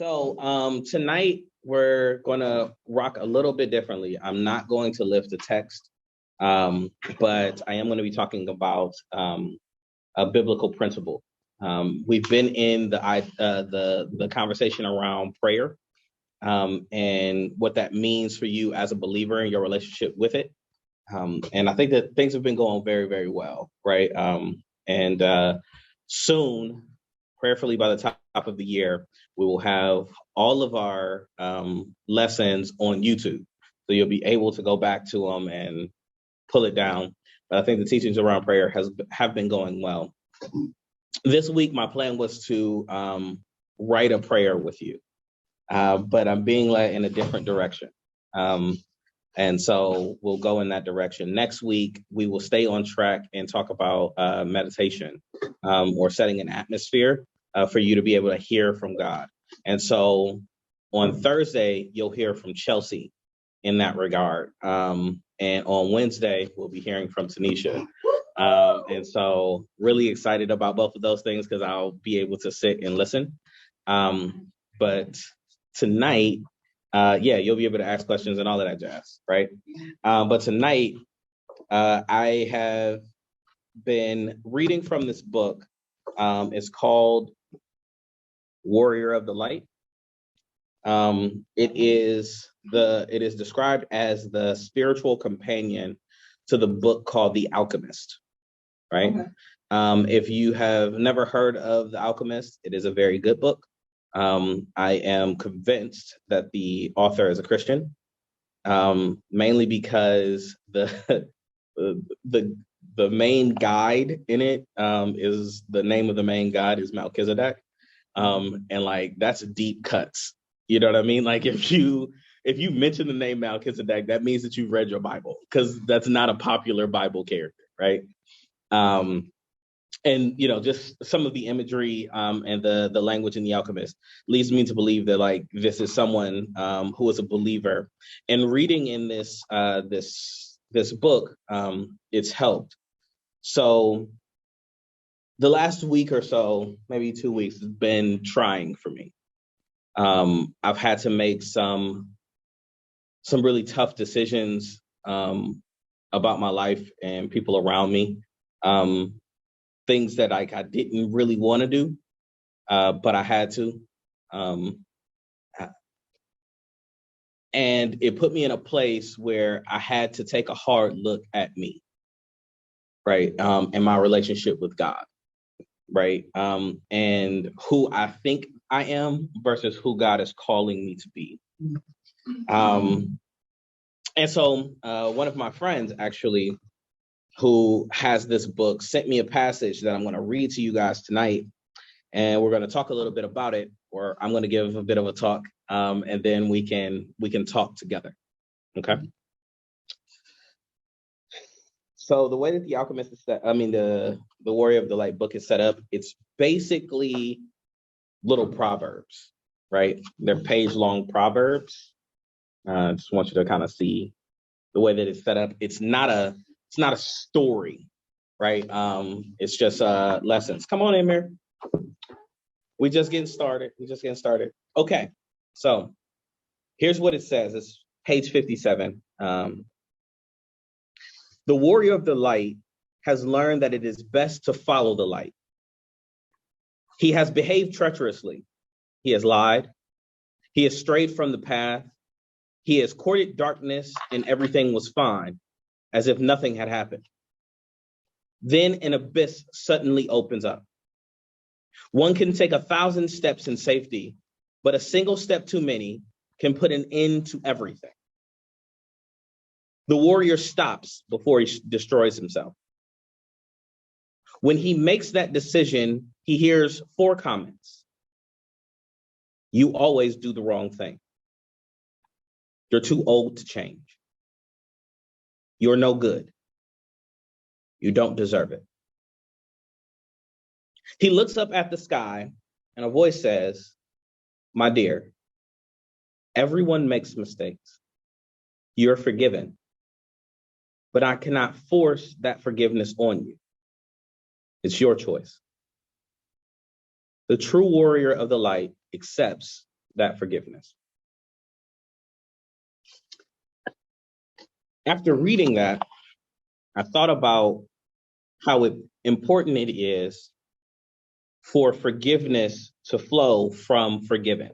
Tonight we're going to rock a little bit differently. I'm not going to lift the text, but I am going to be talking about a biblical principle. We've been in the conversation around prayer and what that means for you as a believer in your relationship with it. And I think that things have been going very, very well, right? Soon, prayerfully by the top of the year, we will have all of our lessons on YouTube. So you'll be able to go back to them and pull it down. But I think the teachings around prayer have been going well. This week, my plan was to write a prayer with you, but I'm being led in a different direction. And so we'll go in that direction. Next week, we will stay on track and talk about meditation or setting an atmosphere for you to be able to hear from God. And so on Thursday, you'll hear from Chelsea in that regard. And on Wednesday, we'll be hearing from Tanisha. And so really excited about both of those things because I'll be able to sit and listen. But tonight, you'll be able to ask questions and all of that jazz, right? But tonight, I have been reading from this book. It's called Warrior of the Light. It is described as the spiritual companion to the book called The Alchemist, right? Okay. If you have never heard of The Alchemist, it is a very good book. I am convinced that the author is a Christian, mainly because the main guide in it is the name of the main guide is Melchizedek. And like that's deep cuts. You know what I mean? Like if you mention the name Melchizedek, that means that you've read your Bible, because that's not a popular Bible character, right? And just some of the imagery and the language in The Alchemist leads me to believe that like this is someone who is a believer. And reading in this book, it's helped. So the last week or so, maybe 2 weeks, has been trying for me. I've had to make some really tough decisions about my life and people around me. Things that I didn't really want to do, but I had to. And it put me in a place where I had to take a hard look at me, right? And my relationship with God, right? And who I think I am versus who God is calling me to be. And so one of my friends actually, who has this book, sent me a passage that I'm going to read to you guys tonight. And we're going to talk a little bit about it, or I'm going to give a bit of a talk, and then we can talk together. Okay. So the way that The Alchemist is set, the Warrior of the Light book is set up, it's basically little proverbs, right? They're page-long proverbs. I just want you to kind of see the way that it's set up. It's not a story, right? It's just lessons. Come on in, Mir. We just getting started. Okay, so here's what it says. It's page 57. The warrior of the light has learned that it is best to follow the light. He has behaved treacherously. He has lied. He has strayed from the path. He has courted darkness and everything was fine, as if nothing had happened. Then an abyss suddenly opens up. One can take 1,000 steps in safety, but a single step too many can put an end to everything. The warrior stops before he destroys himself. When he makes that decision, he hears 4 comments. You always do the wrong thing. You're too old to change. You're no good. You don't deserve it. He looks up at the sky and a voice says, my dear, everyone makes mistakes. You're forgiven, but I cannot force that forgiveness on you. It's your choice. The true warrior of the light accepts that forgiveness. After reading that, I thought about how important it is for forgiveness to flow from forgiving.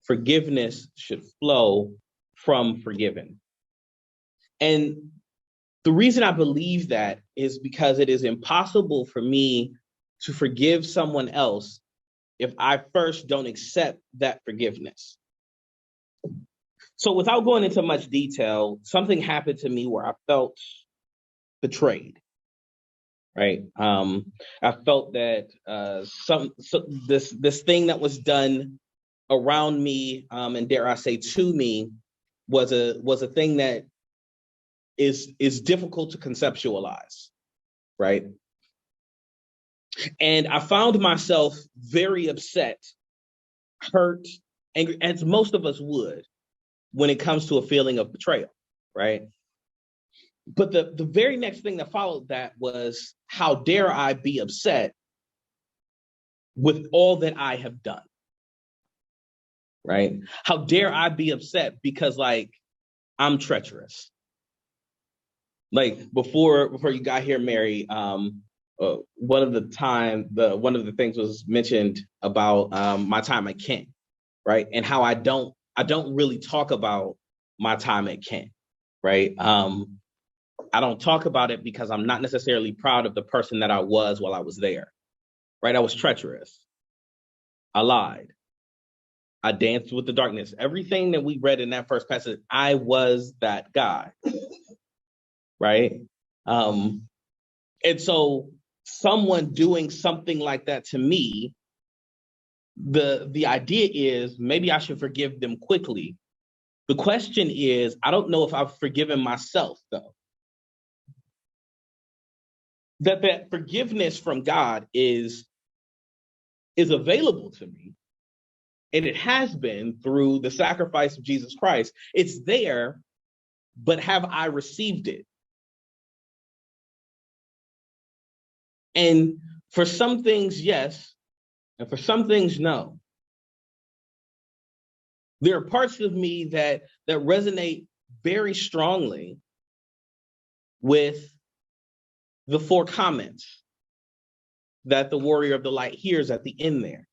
Forgiveness should flow from forgiven. And the reason I believe that is because it is impossible for me to forgive someone else if I first don't accept that forgiveness. So without going into much detail, something happened to me where I felt betrayed. Right. I felt that this thing that was done around me, and dare I say to me, was a thing that is difficult to conceptualize. Right. And I found myself very upset, hurt, angry, as most of us would when it comes to a feeling of betrayal. Right. But the very next thing that followed that was, how dare I be upset with all that I have done? Right? How dare I be upset because, like, I'm treacherous? Like, before you got here, Mary, one of the things was mentioned about my time at Kent, right? And how I don't really talk about my time at Kent, right? I don't talk about it because I'm not necessarily proud of the person that I was while I was there, right? I was treacherous. I lied. I danced with the darkness. Everything that we read in that first passage, I was that guy, right? And so someone doing something like that to me, the idea is maybe I should forgive them quickly. The question is, I don't know if I've forgiven myself, though. That forgiveness from God is available to me, and it has been through the sacrifice of Jesus Christ. It's there, but have I received it? And for some things, yes, and for some things, no. There are parts of me that resonate very strongly with the 4 comments that the warrior of the light hears at the end there.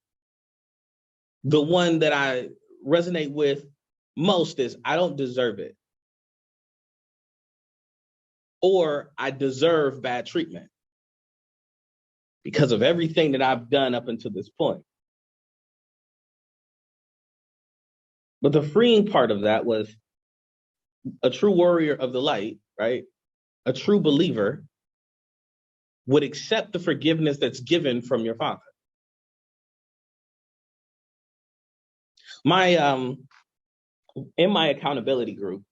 The one that I resonate with most is, I don't deserve it, or I deserve bad treatment because of everything that I've done up until this point. But the freeing part of that was, a true warrior of the light, right? A true believer would accept the forgiveness that's given from your Father. In my accountability group,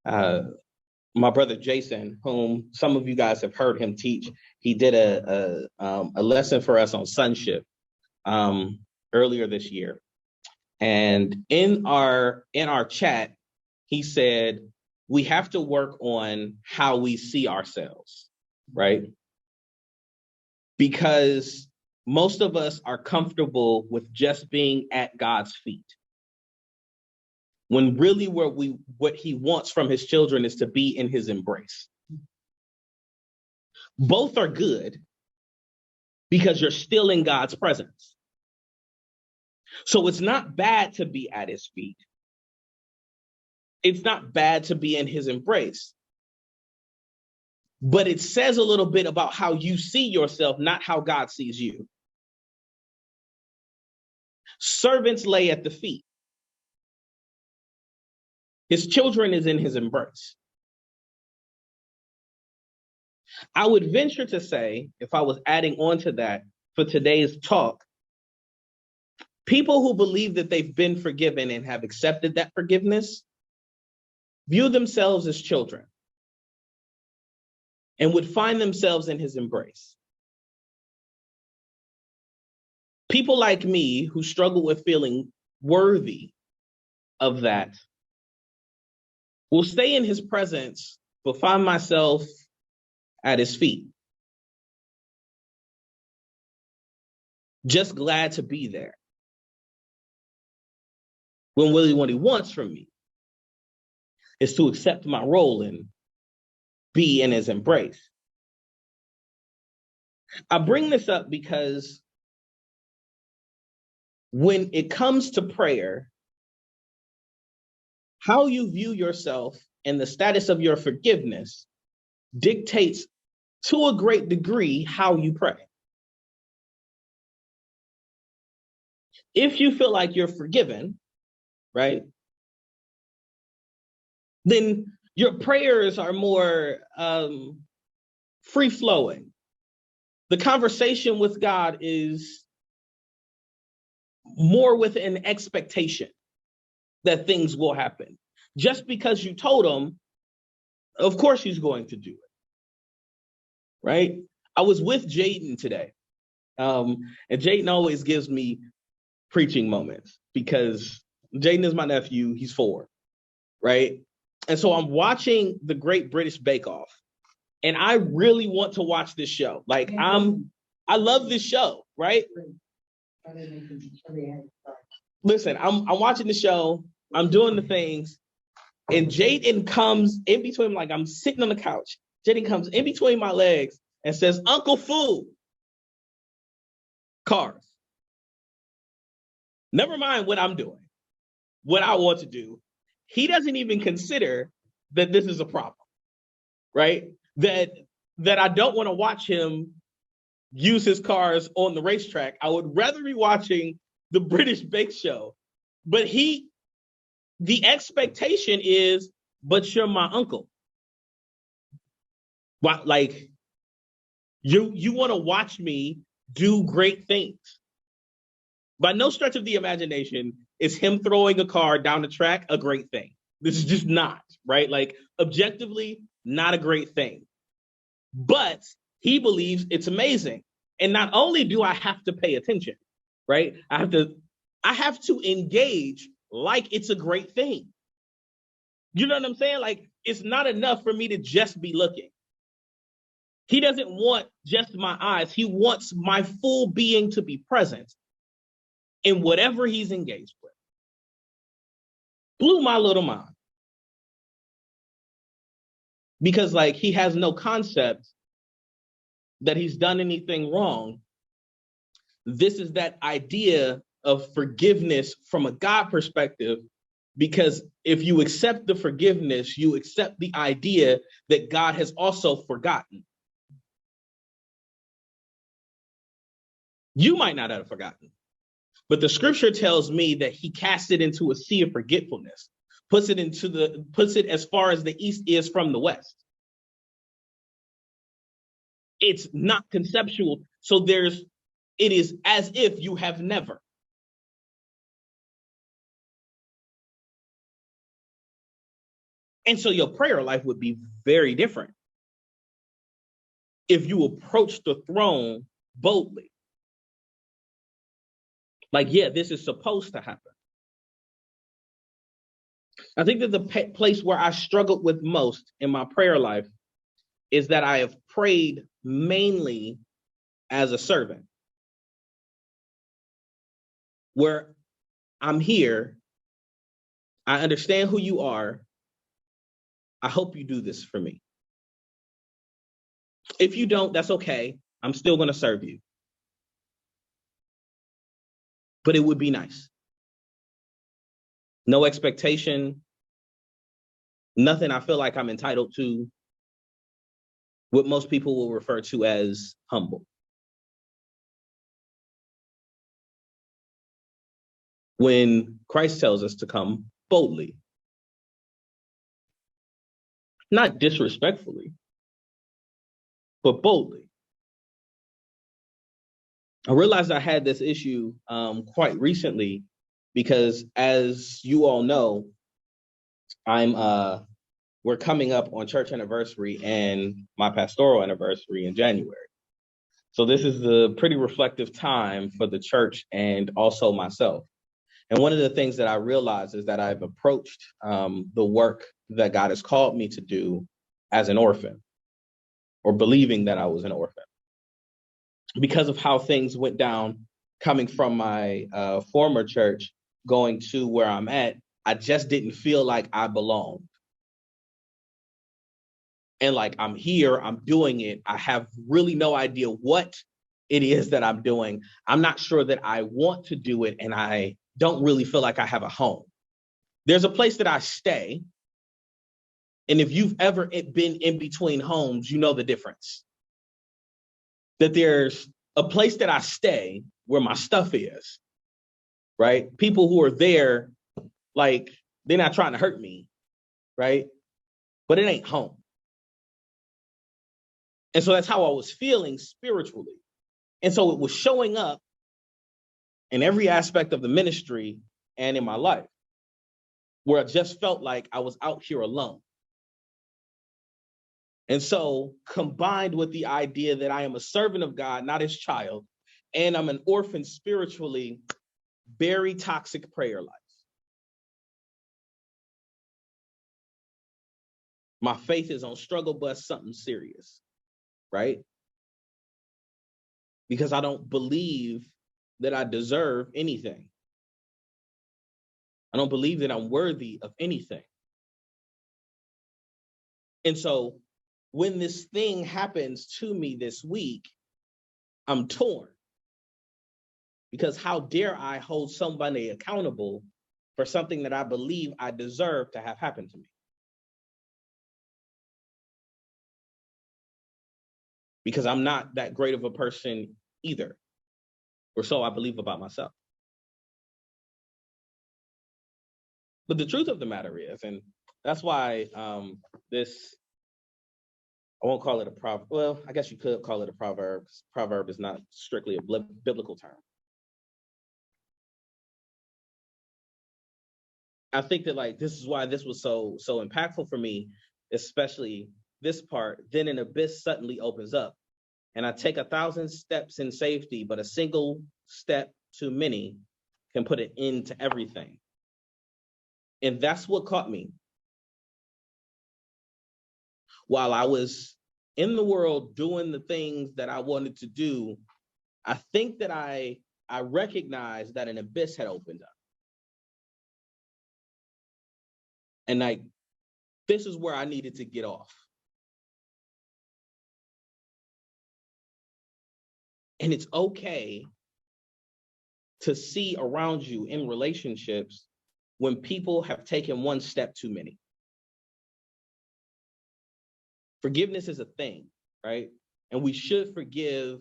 my brother Jason, whom some of you guys have heard him teach, he did a lesson for us on sonship earlier this year. And in our chat, he said, we have to work on how we see ourselves, right? Because most of us are comfortable with just being at God's feet, when really what he wants from his children is to be in his embrace. Both are good because you're still in God's presence. So it's not bad to be at his feet. It's not bad to be in his embrace. But it says a little bit about how you see yourself, not how God sees you. Servants lay at the feet. His children is in his embrace. I would venture to say, if I was adding on to that for today's talk, people who believe that they've been forgiven and have accepted that forgiveness view themselves as children and would find themselves in his embrace. People like me who struggle with feeling worthy of that will stay in his presence, but find myself at his feet. Just glad to be there. when really what he wants from me is to accept my role and be in his embrace. I bring this up because when it comes to prayer, how you view yourself and the status of your forgiveness dictates to a great degree how you pray. If you feel like you're forgiven, right, then your prayers are more free flowing. The conversation with God is more with an expectation that things will happen. Just because you told him, of course he's going to do it, right? I was with Jaden today, and Jaden always gives me preaching moments because Jaden is my nephew. He's 4, right? And so I'm watching the Great British Bake Off, and I really want to watch this show. Like I love this show, right? Listen, I'm watching the show. I'm doing the things, and Jaden comes in between. Like I'm sitting on the couch. Jaden comes in between my legs and says, "Uncle Fu, cars." Never mind what I'm doing, what I want to do. He doesn't even consider that this is a problem, right? That I don't want to watch him use his cars on the racetrack. I would rather be watching the British Bake Show. But the expectation is, but you're my uncle. What, like, you want to watch me do great things. By no stretch of the imagination is him throwing a car down the track a great thing. This is just not, right? Like, objectively, not a great thing. But he believes it's amazing. And not only do I have to pay attention, right? I have to engage like it's a great thing. You know what I'm saying? Like, it's not enough for me to just be looking. He doesn't want just my eyes. He wants my full being to be present in whatever he's engaged with. Blew my little mind. Because, like, he has no concept that he's done anything wrong. This is that idea of forgiveness from a God perspective, because if you accept the forgiveness, you accept the idea that God has also forgotten. You might not have forgotten, but the scripture tells me that he casts it into a sea of forgetfulness, puts it as far as the east is from the west. It's not conceptual. So it is as if you have never. And so your prayer life would be very different if you approach the throne boldly. Like, yeah, this is supposed to happen. I think that the place where I struggled with most in my prayer life is that I have prayed mainly as a servant, where I'm here, I understand who you are, I hope you do this for me. If you don't, that's okay. I'm still going to serve you. But it would be nice. No expectation, nothing I feel like I'm entitled to, what most people will refer to as humble. When Christ tells us to come boldly, not disrespectfully, but boldly. I realized I had this issue quite recently because, as you all know, we're coming up on church anniversary and my pastoral anniversary in January. So this is a pretty reflective time for the church and also myself. And one of the things that I realized is that I've approached the work that God has called me to do as an orphan, or believing that I was an orphan, because of how things went down coming from my former church. going to where I'm at, I just didn't feel like I belonged. And like, I'm here, I'm doing it. I have really no idea what it is that I'm doing. I'm not sure that I want to do it, and I don't really feel like I have a home. There's a place that I stay. And if you've ever been in between homes, you know the difference. That there's a place that I stay where my stuff is, right? People who are there, like, they're not trying to hurt me, right? But it ain't home. And so that's how I was feeling spiritually. And so it was showing up in every aspect of the ministry and in my life, where I just felt like I was out here alone. And so, combined with the idea that I am a servant of God, not his child, and I'm an orphan spiritually, very toxic prayer life. My faith is on struggle bus, something serious, right? Because I don't believe that I deserve anything. I don't believe that I'm worthy of anything. And so when this thing happens to me this week, I'm torn. Because how dare I hold somebody accountable for something that I believe I deserve to have happen to me? Because I'm not that great of a person either, or so I believe about myself. But the truth of the matter is, and that's why this, I won't call it a proverb. Well, I guess you could call it a proverb. Proverb is not strictly a biblical term. I think that, like, this is why this was so impactful for me, especially this part. Then an abyss suddenly opens up, and I take 1,000 steps in safety, but a single step too many can put an end to everything. And that's what caught me. While I was in the world doing the things that I wanted to do, I think that I recognized that an abyss had opened up. And like, this is where I needed to get off. And it's okay to see around you in relationships when people have taken one step too many. Forgiveness is a thing, right? And we should forgive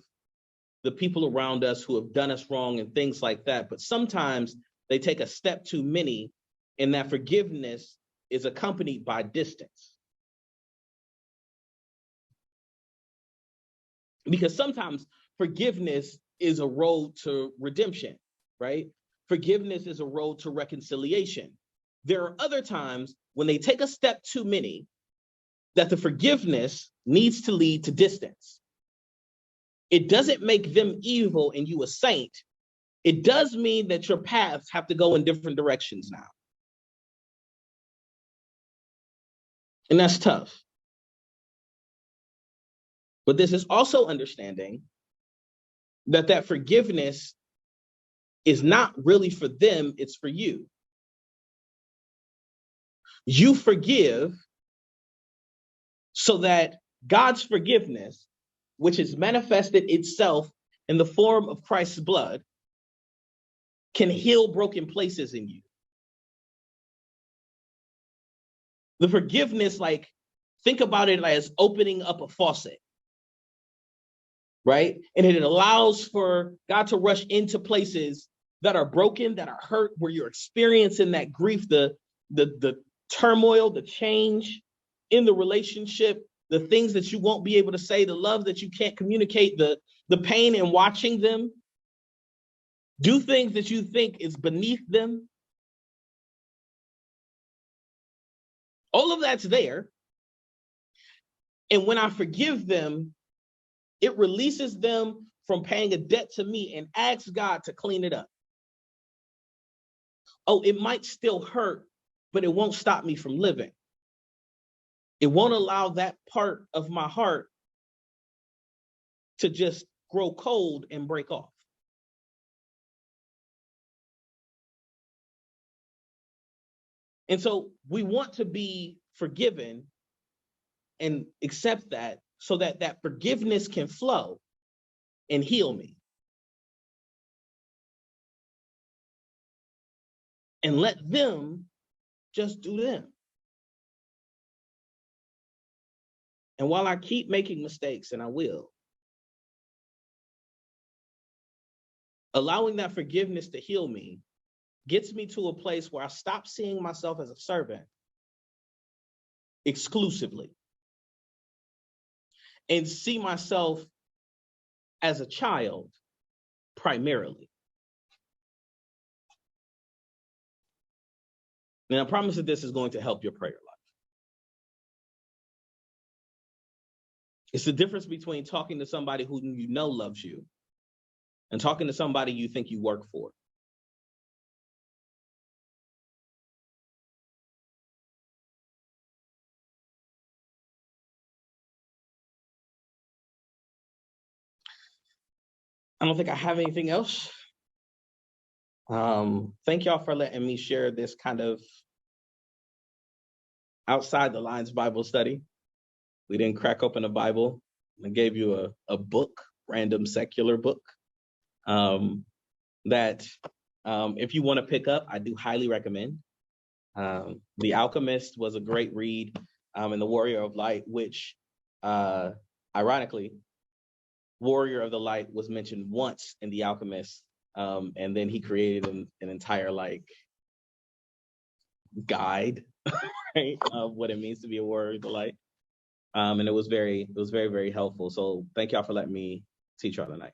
the people around us who have done us wrong and things like that. But sometimes they take a step too many, and that forgiveness is accompanied by distance. Because sometimes forgiveness is a road to redemption, right? Forgiveness is a road to reconciliation. There are other times when they take a step too many that the forgiveness needs to lead to distance. It doesn't make them evil and you a saint. It does mean that your paths have to go in different directions now. And that's tough. But this is also understanding that forgiveness is not really for them, it's for you. You forgive so that God's forgiveness, which has manifested itself in the form of Christ's blood, can heal broken places in you. The forgiveness, like, think about it as opening up a faucet, right? And it allows for God to rush into places that are broken, that are hurt, where you're experiencing that grief, the turmoil, the change in the relationship, the things that you won't be able to say, the love that you can't communicate, the pain in watching them do things that you think is beneath them. All of that's there. And when I forgive them, it releases them from paying a debt to me and asks God to clean it up. Oh, it might still hurt, but it won't stop me from living. It won't allow that part of my heart to just grow cold and break off. And so we want to be forgiven and accept that so that that forgiveness can flow and heal me. And let them just do them. And while I keep making mistakes, and I will, allowing that forgiveness to heal me gets me to a place where I stop seeing myself as a servant exclusively and see myself as a child primarily. And I promise that this is going to help your prayer life. It's the difference between talking to somebody who you know loves you and talking to somebody you think you work for. I don't think I have anything else. Thank y'all for letting me share this kind of outside the lines Bible study. We didn't crack open a Bible. I gave you a book, random secular book, that if you want to pick up, I do highly recommend. The Alchemist was a great read, and The Warrior of Light, which ironically, Warrior of the Light was mentioned once in The Alchemist, and then he created an entire like guide, right, of what it means to be a warrior of the light. And it was very, very helpful. So thank y'all for letting me teach y'all tonight.